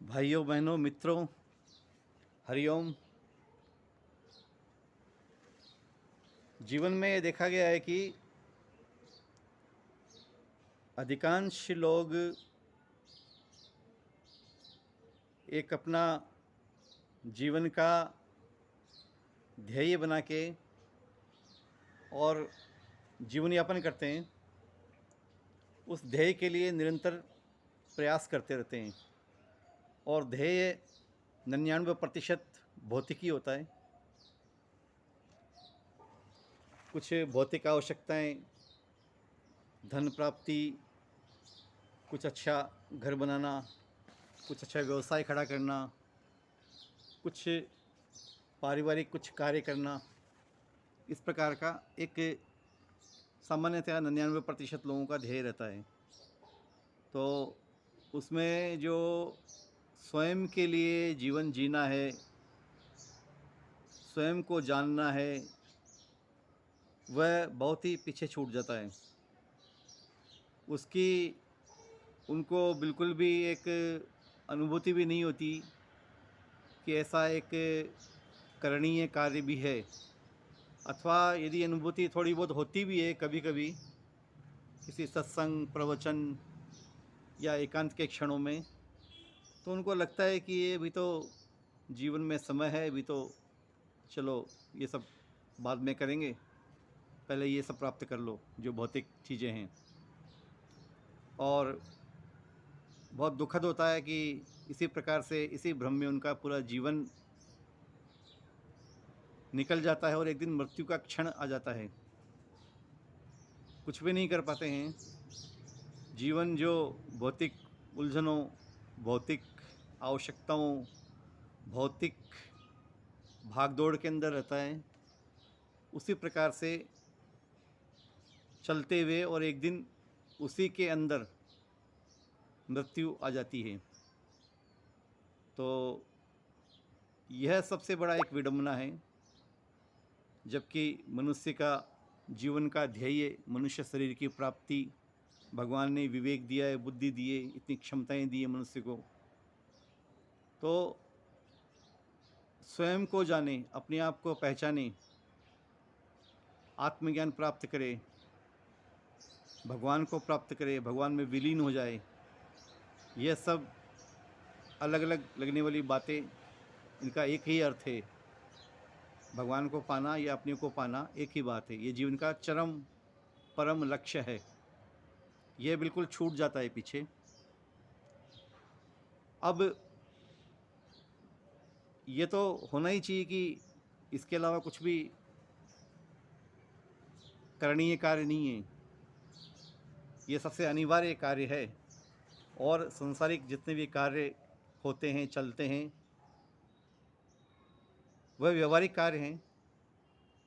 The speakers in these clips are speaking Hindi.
भाइयों बहनों मित्रों, हरिओम। जीवन में ये देखा गया है कि अधिकांश लोग एक अपना जीवन का ध्येय बना के और जीवन यापन करते हैं। उस ध्येय के लिए निरंतर प्रयास करते रहते हैं और ध्येय 99% भौतिक ही होता है। कुछ भौतिक आवश्यकताएं, धन प्राप्ति, कुछ अच्छा घर बनाना, कुछ अच्छा व्यवसाय खड़ा करना, कुछ पारिवारिक कुछ कार्य करना, इस प्रकार का एक सामान्यतः 99% लोगों का ध्येय रहता है। तो उसमें जो स्वयं के लिए जीवन जीना है, स्वयं को जानना है, वह बहुत ही पीछे छूट जाता है। उसकी उनको बिल्कुल भी एक अनुभूति भी नहीं होती कि ऐसा एक करणीय कार्य भी है, अथवा यदि अनुभूति थोड़ी बहुत होती भी है कभी कभी किसी सत्संग, प्रवचन या एकांत के क्षणों में, तो उनको लगता है कि ये भी तो जीवन में समय है, अभी तो चलो ये सब बाद में करेंगे, पहले ये सब प्राप्त कर लो जो भौतिक चीज़ें हैं। और बहुत दुखद होता है कि इसी प्रकार से इसी भ्रम में उनका पूरा जीवन निकल जाता है और एक दिन मृत्यु का क्षण आ जाता है। कुछ भी नहीं कर पाते हैं। जीवन जो भौतिक उलझनों, भौतिक आवश्यकताओं, भौतिक भागदौड़ के अंदर रहता है, उसी प्रकार से चलते हुए और एक दिन उसी के अंदर मृत्यु आ जाती है। तो यह सबसे बड़ा एक विडंबना है। जबकि मनुष्य का जीवन का ध्येय मनुष्य शरीर की प्राप्ति, भगवान ने विवेक दिया है, बुद्धि दी है, इतनी क्षमताएं दी है मनुष्य को। तो स्वयं को जाने, अपने आप को पहचाने, आत्मज्ञान प्राप्त करे, भगवान को प्राप्त करे, भगवान में विलीन हो जाए, यह सब अलग अलग लगने वाली बातें, इनका एक ही अर्थ है। भगवान को पाना या अपने को पाना एक ही बात है। ये जीवन का चरम परम लक्ष्य है। यह बिल्कुल छूट जाता है पीछे। अब ये तो होना ही चाहिए कि इसके अलावा कुछ भी करणीय कार्य नहीं है। ये सबसे अनिवार्य कार्य है। और संसारिक जितने भी कार्य होते हैं, चलते हैं, वह व्यवहारिक कार्य हैं।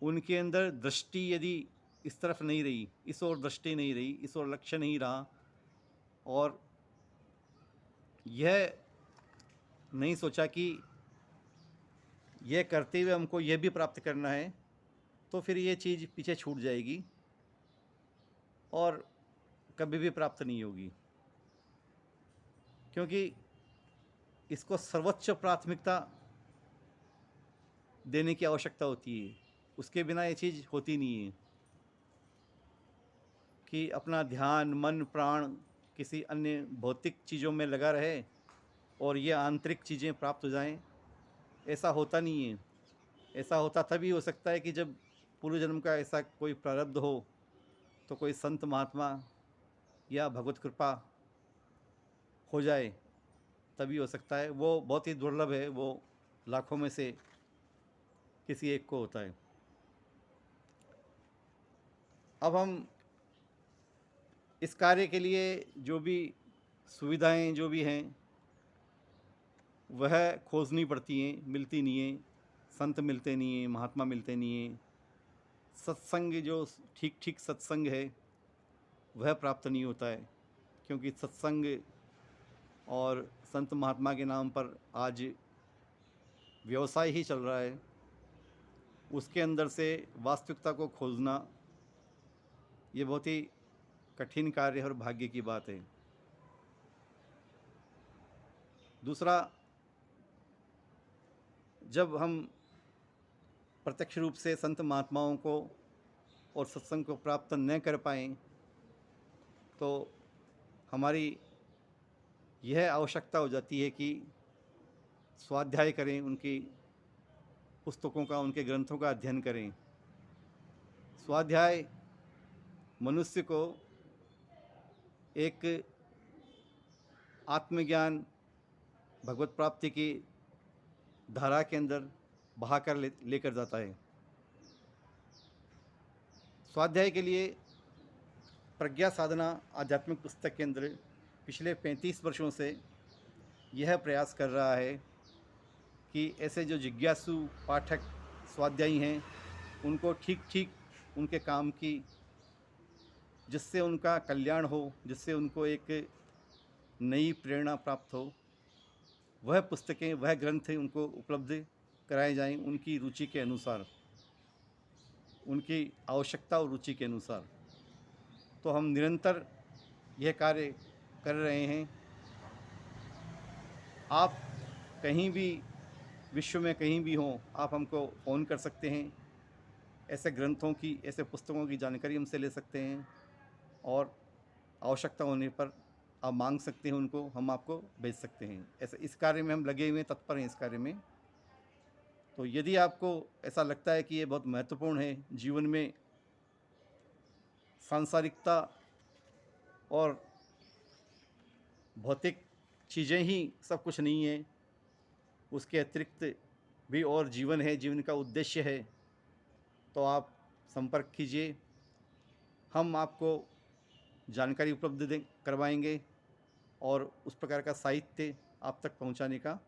उनके अंदर दृष्टि यदि इस तरफ नहीं रही, इस ओर दृष्टि नहीं रही, इस ओर लक्ष्य नहीं रहा, और यह नहीं सोचा कि यह करते हुए हमको यह भी प्राप्त करना है, तो फिर ये चीज़ पीछे छूट जाएगी और कभी भी प्राप्त नहीं होगी। क्योंकि इसको सर्वोच्च प्राथमिकता देने की आवश्यकता होती है। उसके बिना ये चीज़ होती नहीं है कि अपना ध्यान, मन, प्राण किसी अन्य भौतिक चीज़ों में लगा रहे और ये आंतरिक चीज़ें प्राप्त हो जाएं। ऐसा होता नहीं है। ऐसा होता तभी हो सकता है कि जब पूर्व जन्म का ऐसा कोई प्रारब्ध हो, तो कोई संत महात्मा या भगवत कृपा हो जाए, तभी हो सकता है। वो बहुत ही दुर्लभ है, वो लाखों में से किसी एक को होता है। अब हम इस कार्य के लिए जो भी सुविधाएं जो भी हैं वह खोजनी पड़ती हैं, मिलती नहीं हैं। संत मिलते नहीं हैं, महात्मा मिलते नहीं हैं। सत्संग जो ठीक ठीक सत्संग है वह प्राप्त नहीं होता है। क्योंकि सत्संग और संत महात्मा के नाम पर आज व्यवसाय ही चल रहा है। उसके अंदर से वास्तविकता को खोजना ये बहुत ही कठिन कार्य है और भाग्य की बात है। दूसरा, जब हम प्रत्यक्ष रूप से संत महात्माओं को और सत्संग को प्राप्त न कर पाएँ, तो हमारी यह आवश्यकता हो जाती है कि स्वाध्याय करें, उनकी पुस्तकों का, उनके ग्रंथों का अध्ययन करें। स्वाध्याय मनुष्य को एक आत्मज्ञान, भगवत प्राप्ति की धारा के अंदर बहाकर लेकर जाता है। स्वाध्याय के लिए प्रज्ञा साधना आध्यात्मिक पुस्तक के अंदर पिछले 35 वर्षों से यह प्रयास कर रहा है कि ऐसे जो जिज्ञासु पाठक स्वाध्यायी हैं, उनको ठीक ठीक उनके काम की, जिससे उनका कल्याण हो, जिससे उनको एक नई प्रेरणा प्राप्त हो, वह पुस्तकें, वह ग्रंथ उनको उपलब्ध कराए जाएं, उनकी रुचि के अनुसार, उनकी आवश्यकता और रुचि के अनुसार। तो हम निरंतर यह कार्य कर रहे हैं। आप कहीं भी विश्व में कहीं भी हों, आप हमको फ़ोन कर सकते हैं, ऐसे ग्रंथों की, ऐसे पुस्तकों की जानकारी हमसे ले सकते हैं, और आवश्यकता होने पर आप मांग सकते हैं उनको, हम आपको भेज सकते हैं। ऐसे इस कार्य में हम लगे हुए हैं, तत्पर हैं इस कार्य में। तो यदि आपको ऐसा लगता है कि ये बहुत महत्वपूर्ण है, जीवन में सांसारिकता और भौतिक चीज़ें ही सब कुछ नहीं है, उसके अतिरिक्त भी और जीवन है, जीवन का उद्देश्य है, तो आप संपर्क कीजिए। हम आपको जानकारी उपलब्ध करवाएंगे और उस प्रकार का साहित्य आप तक पहुंचाने का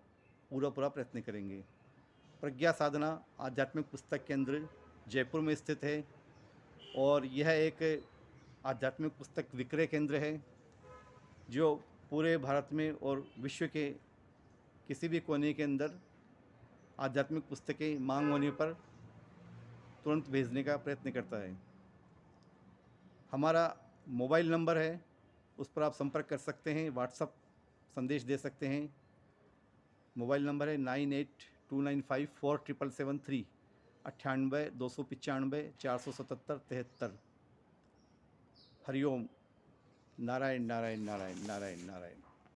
पूरा प्रयत्न करेंगे। प्रज्ञा साधना आध्यात्मिक पुस्तक केंद्र जयपुर में स्थित है, और यह एक आध्यात्मिक पुस्तक विक्रय केंद्र है जो पूरे भारत में और विश्व के किसी भी कोने के अंदर आध्यात्मिक पुस्तकें मांग होने पर तुरंत भेजने का प्रयत्न करता है। हमारा मोबाइल नंबर है, उस पर आप संपर्क कर सकते हैं, व्हाट्सएप संदेश दे सकते हैं। मोबाइल नंबर है 9829547773, 98 295 477 73। हरिओम। नारायण नारायण नारायण नारायण नारायण।